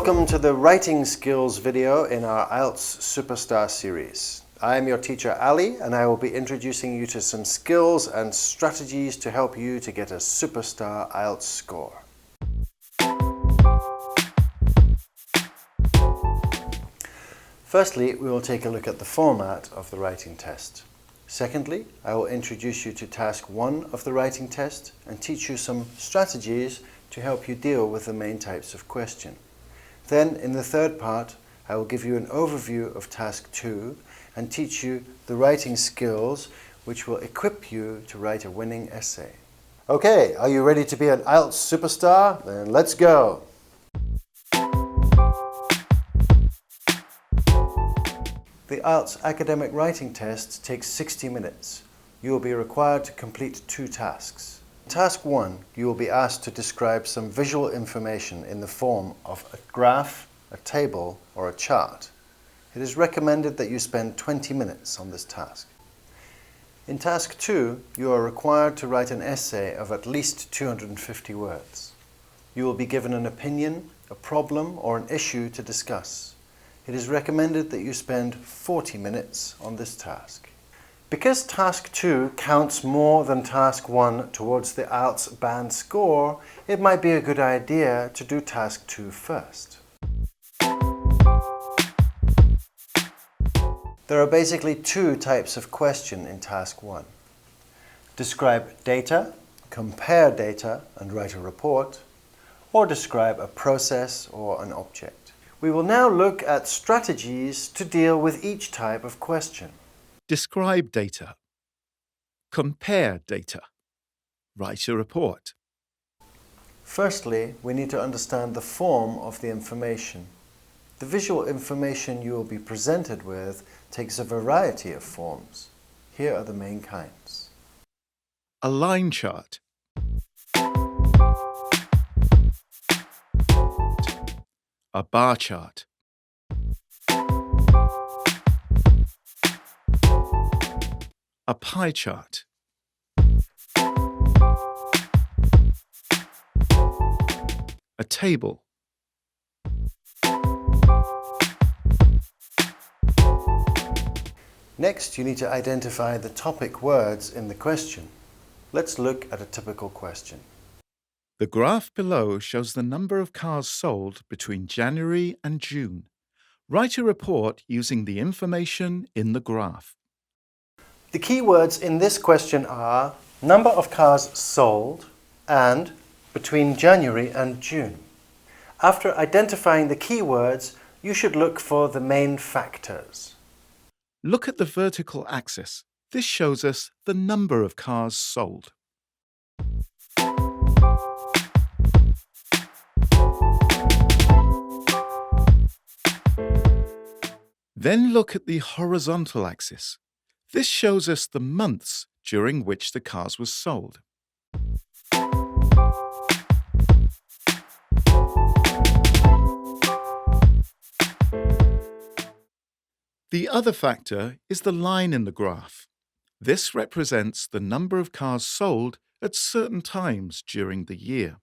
Welcome to the writing skills video in our IELTS Superstar series. I am your teacher Ali, and I will be introducing you to some skills and strategies to help you to get a superstar IELTS score. Firstly, we will take a look at the format of the writing test. Secondly, I will introduce you to task 1 of the writing test and teach you some strategies to help you deal with the main types of question. Then, in the third part, I will give you an overview of task 2 and teach you the writing skills which will equip you to write a winning essay. Okay, are you ready to be an IELTS superstar? Then let's go! The IELTS academic writing test takes 60 minutes. You will be required to complete 2 tasks. Task 1, you will be asked to describe some visual information in the form of a graph, a table, or a chart. It is recommended that you spend 20 minutes on this task. In task 2, you are required to write an essay of at least 250 words. You will be given an opinion, a problem, or an issue to discuss. It is recommended that you spend 40 minutes on this task. Because task 2 counts more than task 1 towards the IELTS band score, it might be a good idea to do task 2 first. There are basically 2 types of question in task 1. Describe data, compare data and write a report, or describe a process or an object. We will now look at strategies to deal with each type of question. Describe data. Compare data. Write a report. Firstly, we need to understand the form of the information. The visual information you will be presented with takes a variety of forms. Here are the main kinds. A line chart. A bar chart. A pie chart. A table. Next, you need to identify the topic words in the question. Let's look at a typical question. The graph below shows the number of cars sold between January and June. Write a report using the information in the graph. The key words in this question are number of cars sold and between January and June. After identifying the key words, you should look for the main factors. Look at the vertical axis. This shows us the number of cars sold. Then look at the horizontal axis. This shows us the months during which the cars were sold. The other factor is the line in the graph. This represents the number of cars sold at certain times during the year.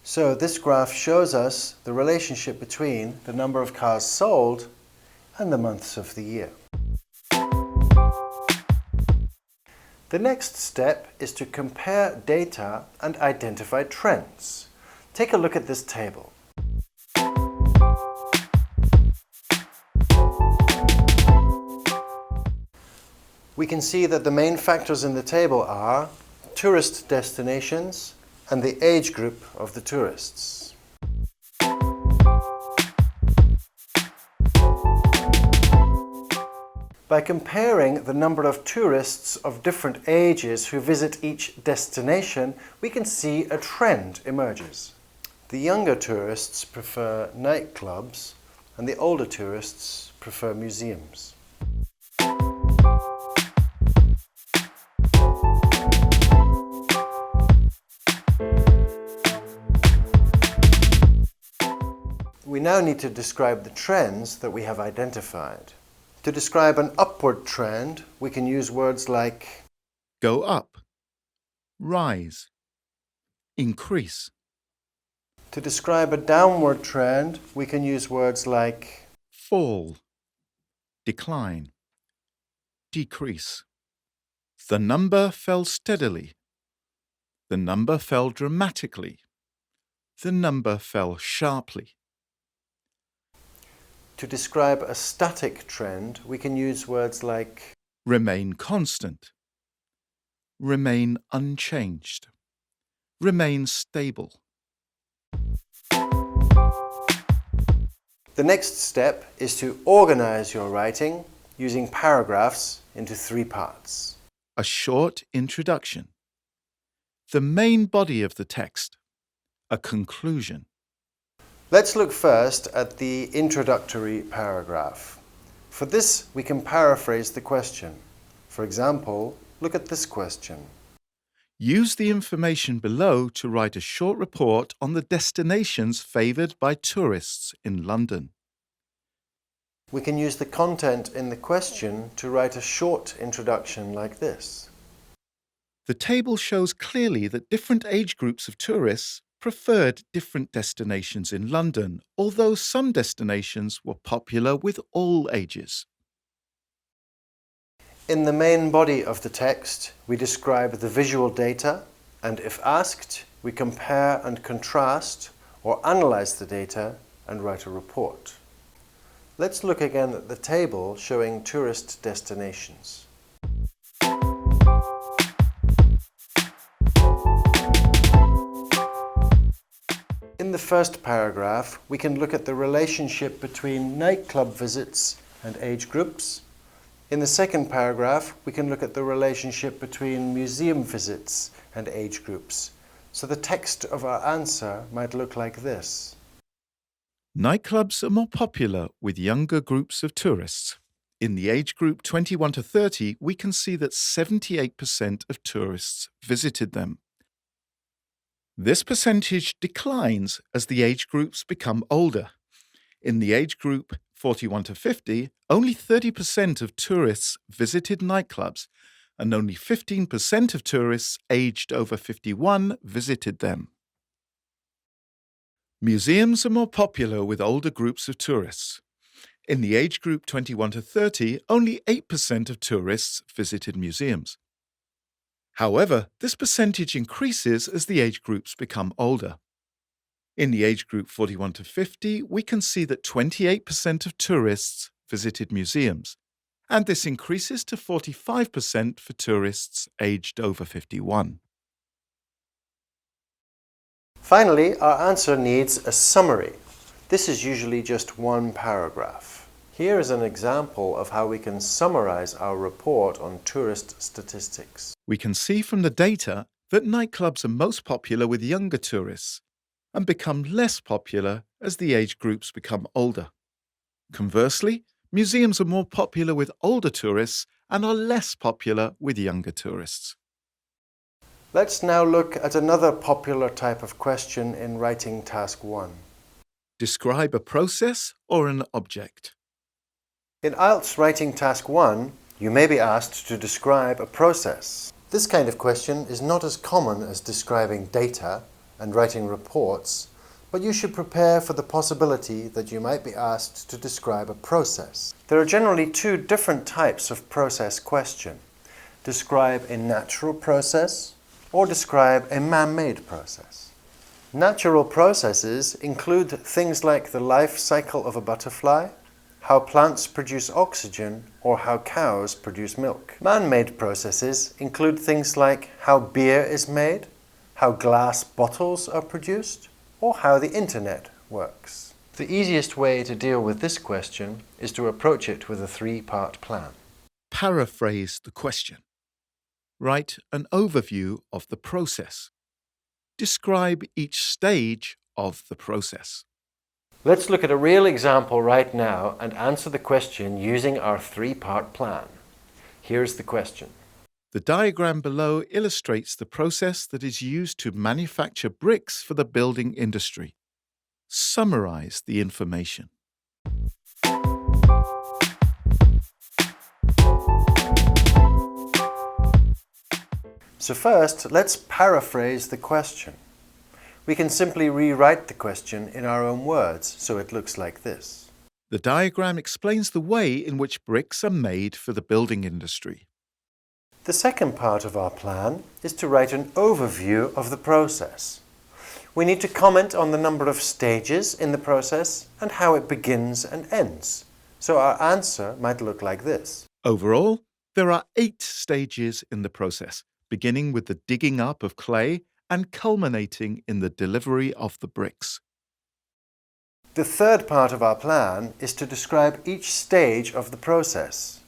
So this graph shows us the relationship between the number of cars sold and the months of the year. The next step is to compare data and identify trends. Take a look at this table. We can see that the main factors in the table are tourist destinations and the age group of the tourists. By comparing the number of tourists of different ages who visit each destination, we can see a trend emerges. The younger tourists prefer nightclubs and the older tourists prefer museums. We now need to describe the trends that we have identified. To describe an upward trend, we can use words like go up, rise, increase. To describe a downward trend, we can use words like fall, decline, decrease. The number fell steadily. The number fell dramatically. The number fell sharply. To describe a static trend, we can use words like remain constant, remain unchanged, remain stable. The next step is to organize your writing using paragraphs into 3 parts. A short introduction, the main body of the text, a conclusion. Let's look first at the introductory paragraph. For this, we can paraphrase the question. For example, look at this question. Use the information below to write a short report on the destinations favoured by tourists in London. We can use the content in the question to write a short introduction like this. The table shows clearly that different age groups of tourists preferred different destinations in London, although some destinations were popular with all ages. In the main body of the text, we describe the visual data, and if asked, we compare and contrast or analyze the data and write a report. Let's look again at the table showing tourist destinations. In the first paragraph, we can look at the relationship between nightclub visits and age groups. In the second paragraph, we can look at the relationship between museum visits and age groups. So the text of our answer might look like this. Nightclubs are more popular with younger groups of tourists. In the age group 21 to 30, we can see that 78% of tourists visited them. This percentage declines as the age groups become older. In the age group 41 to 50, only 30% of tourists visited nightclubs, and only 15% of tourists aged over 51 visited them. Museums are more popular with older groups of tourists. In the age group 21 to 30, only 8% of tourists visited museums. However, this percentage increases as the age groups become older. In the age group 41 to 50, we can see that 28% of tourists visited museums, and this increases to 45% for tourists aged over 51. Finally, our answer needs a summary. This is usually just 1 paragraph. Here is an example of how we can summarize our report on tourist statistics. We can see from the data that nightclubs are most popular with younger tourists and become less popular as the age groups become older. Conversely, museums are more popular with older tourists and are less popular with younger tourists. Let's now look at another popular type of question in writing task 1. Describe a process or an object. In IELTS writing task 1, you may be asked to describe a process. This kind of question is not as common as describing data and writing reports, but you should prepare for the possibility that you might be asked to describe a process. There are generally 2 different types of process question. Describe a natural process or describe a man-made process. Natural processes include things like the life cycle of a butterfly, how plants produce oxygen, or how cows produce milk. Man-made processes include things like how beer is made, how glass bottles are produced, or how the internet works. The easiest way to deal with this question is to approach it with a 3-part plan. Paraphrase the question. Write an overview of the process. Describe each stage of the process. Let's look at a real example right now and answer the question using our 3-part plan. Here's the question. The diagram below illustrates the process that is used to manufacture bricks for the building industry. Summarize the information. So first, let's paraphrase the question. We can simply rewrite the question in our own words, so it looks like this. The diagram explains the way in which bricks are made for the building industry. The second part of our plan is to write an overview of the process. We need to comment on the number of stages in the process and how it begins and ends. So our answer might look like this. Overall, there are 8 stages in the process, beginning with the digging up of clay and culminating in the delivery of the bricks. The third part of our plan is to describe each stage of the process.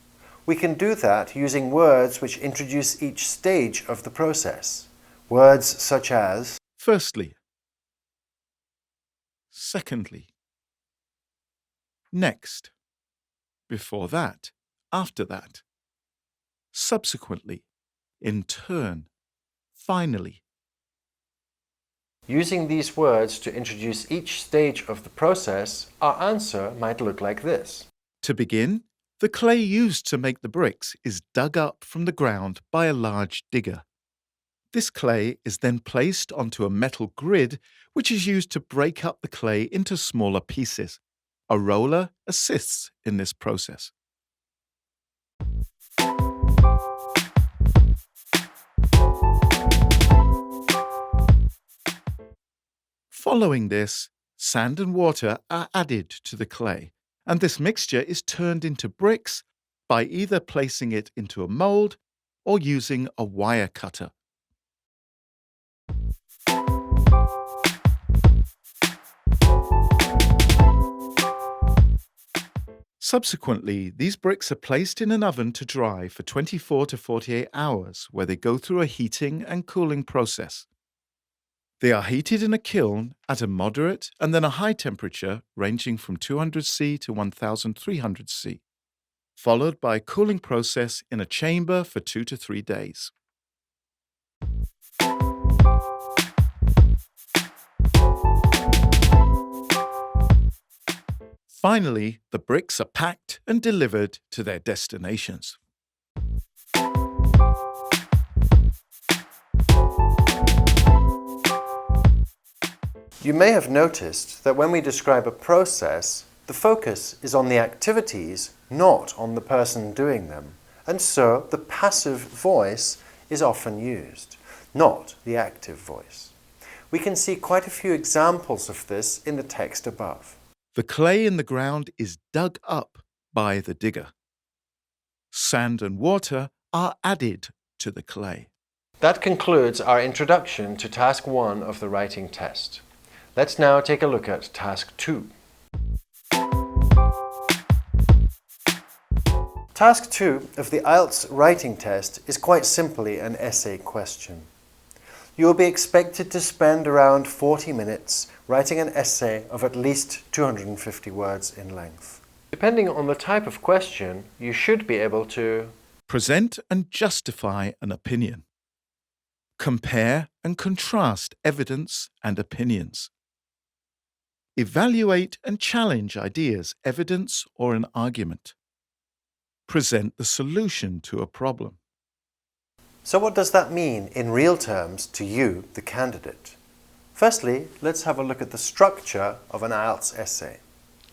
We can do that using words which introduce each stage of the process. Words such as Firstly. Secondly. Next. Before that. After that. Subsequently. In turn. Finally. Using these words to introduce each stage of the process, our answer might look like this. To begin, the clay used to make the bricks is dug up from the ground by a large digger. This clay is then placed onto a metal grid which is used to break up the clay into smaller pieces. A roller assists in this process. Following this, sand and water are added to the clay, and this mixture is turned into bricks by either placing it into a mold or using a wire cutter. Subsequently, these bricks are placed in an oven to dry for 24 to 48 hours, where they go through a heating and cooling process. They are heated in a kiln at a moderate and then a high temperature ranging from 200 C to 1300 C, followed by a cooling process in a chamber for 2 to 3 days. Finally, the bricks are packed and delivered to their destinations. You may have noticed that when we describe a process, the focus is on the activities, not on the person doing them, and so the passive voice is often used, not the active voice. We can see quite a few examples of this in the text above. The clay in the ground is dug up by the digger. Sand and water are added to the clay. That concludes our introduction to Task 1 of the writing test. Let's now take a look at Task 2. Task 2 of the IELTS writing test is quite simply an essay question. You will be expected to spend around 40 minutes writing an essay of at least 250 words in length. Depending on the type of question, you should be able to Present and justify an opinion. Compare and contrast evidence and opinions. Evaluate and challenge ideas, evidence, or an argument. Present the solution to a problem. So what does that mean in real terms to you, the candidate? Firstly, let's have a look at the structure of an IELTS essay.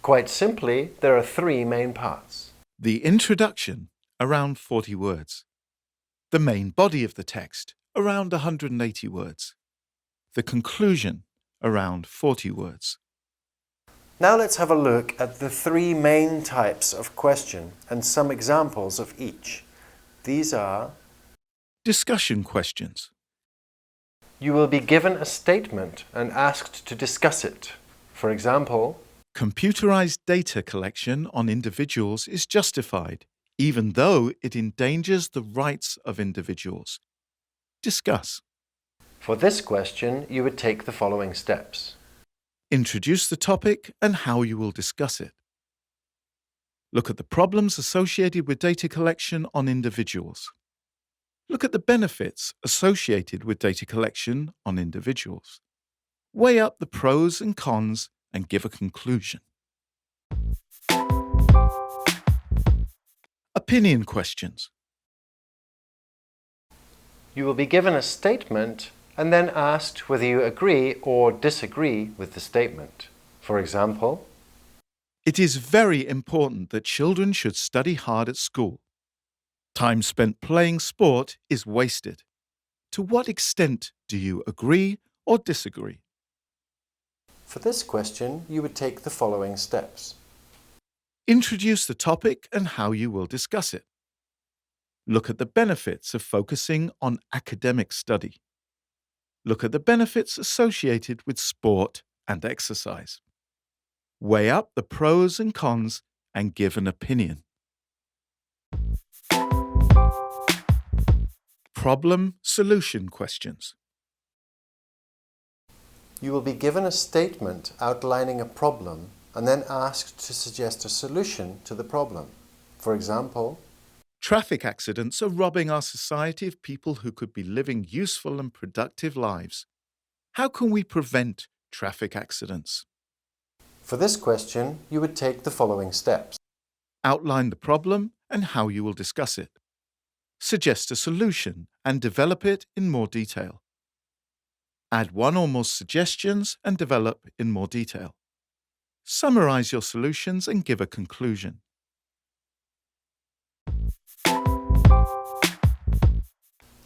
Quite simply, there are 3 main parts. The introduction, around 40 words. The main body of the text, around 180 words. The conclusion, around 40 words. Now let's have a look at the 3 main types of question and some examples of each. These are: Discussion questions. you will be given a statement and asked to discuss it. For example, Computerized data collection on individuals is justified, even though it endangers the rights of individuals. Discuss. for this question, you would take the following steps. Introduce the topic and how you will discuss it. Look at the problems associated with data collection on individuals. Look at the benefits associated with data collection on individuals. Weigh up the pros and cons and give a conclusion. Opinion questions. You will be given a statement and then asked whether you agree or disagree with the statement. For example, it is very important that children should study hard at school. Time spent playing sport is wasted. To what extent do you agree or disagree? For this question, you would take the following steps. Introduce the topic and how you will discuss it. Look at the benefits of focusing on academic study. Look at the benefits associated with sport and exercise. Weigh up the pros and cons and give an opinion. Problem-solution questions. You will be given a statement outlining a problem and then asked to suggest a solution to the problem. For example, traffic accidents are robbing our society of people who could be living useful and productive lives. How can we prevent traffic accidents? For this question, you would take the following steps. Outline the problem and how you will discuss it. Suggest a solution and develop it in more detail. Add one or more suggestions and develop in more detail. Summarize your solutions and give a conclusion.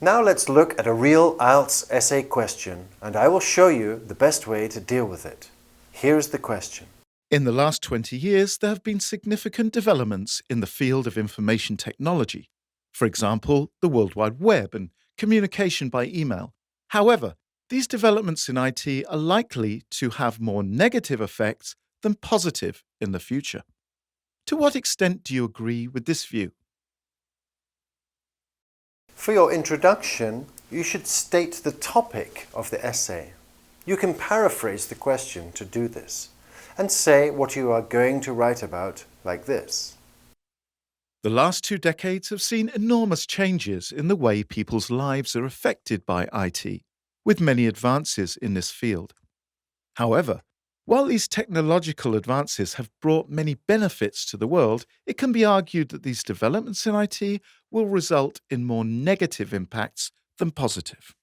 Now let's look at a real IELTS essay question, and I will show you the best way to deal with it. Here is the question. In the last 20 years, there have been significant developments in the field of information technology. For example, the World Wide Web and communication by email. However, these developments in IT are likely to have more negative effects than positive in the future. To what extent do you agree with this view? For your introduction, you should state the topic of the essay. You can paraphrase the question to do this and say what you are going to write about like this. The last 2 decades have seen enormous changes in the way people's lives are affected by IT, with many advances in this field. However, while these technological advances have brought many benefits to the world, it can be argued that these developments in IT will result in more negative impacts than positive.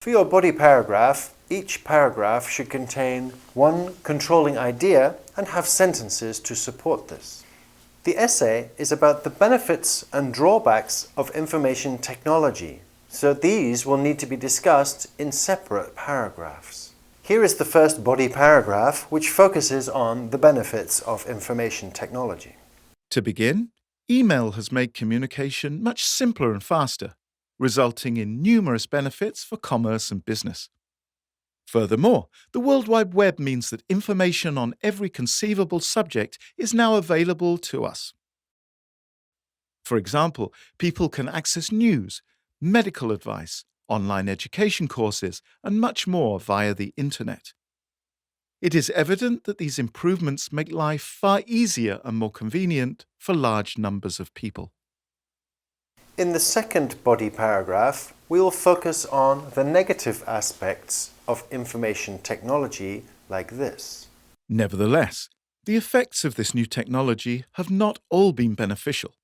For your body paragraph, each paragraph should contain one controlling idea and have sentences to support this. The essay is about the benefits and drawbacks of information technology, so these will need to be discussed in separate paragraphs. Here is the first body paragraph, which focuses on the benefits of information technology. To begin, email has made communication much simpler and faster, resulting in numerous benefits for commerce and business. Furthermore, the World Wide Web means that information on every conceivable subject is now available to us. For example, people can access news, medical advice, online education courses, and much more via the Internet. It is evident that these improvements make life far easier and more convenient for large numbers of people. In the second body paragraph, we will focus on the negative aspects of information technology like this. Nevertheless, the effects of this new technology have not all been beneficial.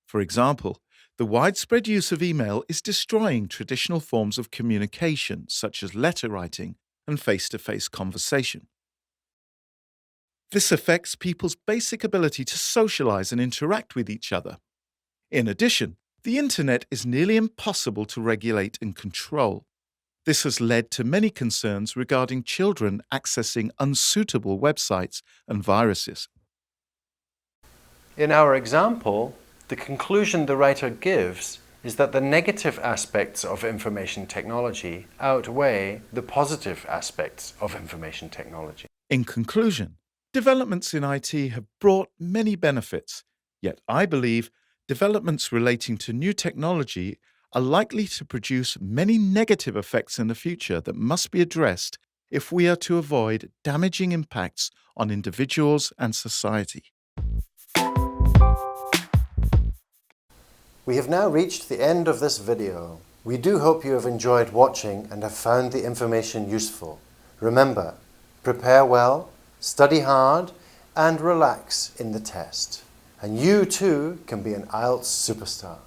For example, the widespread use of email is destroying traditional forms of communication, such as letter writing and face-to-face conversation. This affects people's basic ability to socialize and interact with each other. In addition, the Internet is nearly impossible to regulate and control. This has led to many concerns regarding children accessing unsuitable websites and viruses. In our example, the conclusion the writer gives is that the negative aspects of information technology outweigh the positive aspects of information technology. In conclusion, developments in IT have brought many benefits, yet I believe developments relating to new technology are likely to produce many negative effects in the future that must be addressed if we are to avoid damaging impacts on individuals and society. We have now reached the end of this video. We do hope you have enjoyed watching and have found the information useful. Remember, prepare well, study hard, and relax in the test. And you too can be an IELTS superstar.